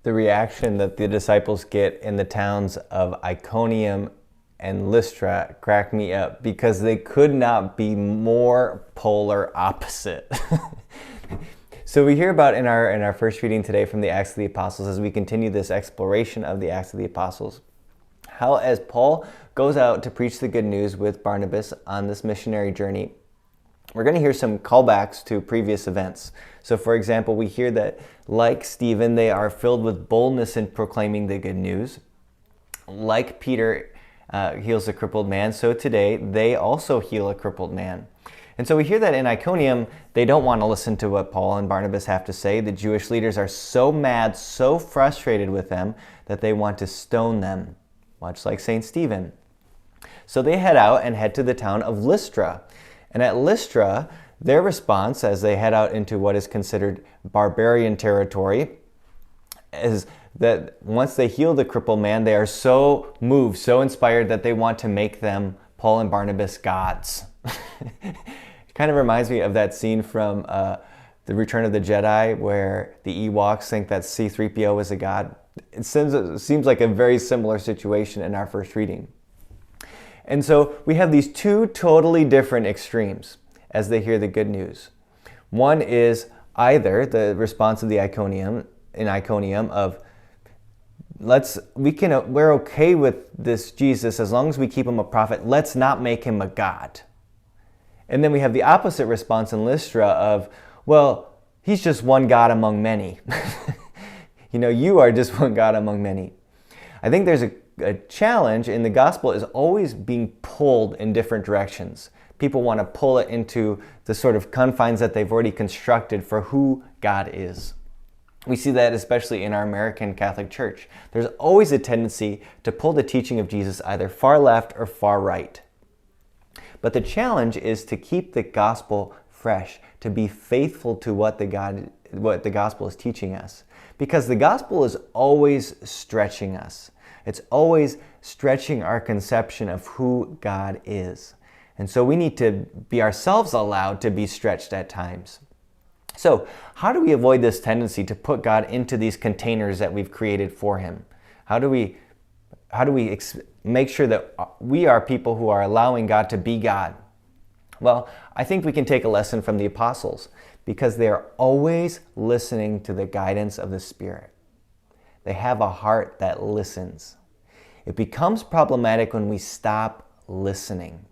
The reaction that the disciples get in the towns of Iconium and Lystra cracked me up because they could not be more polar opposite. So we hear about in our first reading today from the Acts of the Apostles, as we continue this exploration of the Acts of the Apostles, how as Paul goes out to preach the good news with Barnabas on this missionary journey, we're going to hear some callbacks to previous events. So for example, we hear that like Stephen, they are filled with boldness in proclaiming the good news. Like Peter heals a crippled man, so today they also heal a crippled man. And so we hear that in Iconium, they don't want to listen to what Paul and Barnabas have to say. The Jewish leaders are so mad, so frustrated with them, that they want to stone them, much like St. Stephen. So they head out and head to the town of Lystra. And at Lystra, their response as they head out into what is considered barbarian territory is that once they heal the crippled man, they are so moved, so inspired that they want to make them, Paul and Barnabas, gods. It kind of reminds me of that scene from The Return of the Jedi where the Ewoks think that C-3PO is a god. It seems like a very similar situation in our first reading. And so we have these two totally different extremes as they hear the good news. One is either the response of the Iconium of we're okay with this Jesus as long as we keep him a prophet. Let's not make him a god. And then we have the opposite response in Lystra of, well, he's just one God among many. You are just one God among many. I think there's a challenge in the gospel is always being pulled in different directions. People want to pull it into the sort of confines that they've already constructed for who God is. We see that especially in our American Catholic Church. There's always a tendency to pull the teaching of Jesus either far left or far right. But the challenge is to keep the gospel fresh, to be faithful to what the gospel is teaching us. Because the gospel is always stretching us. It's always stretching our conception of who God is. And so we need to be ourselves allowed to be stretched at times. So how do we avoid this tendency to put God into these containers that we've created for him? How do we make sure that we are people who are allowing God to be God? Well, I think we can take a lesson from the apostles because they are always listening to the guidance of the Spirit. They have a heart that listens. It becomes problematic when we stop listening.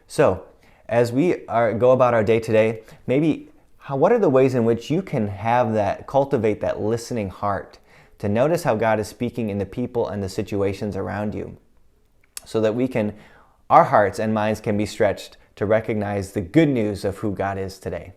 So, as we go about our day today, what are the ways in which you can cultivate that listening heart to notice how God is speaking in the people and the situations around you, so that our hearts and minds can be stretched to recognize the good news of who God is today.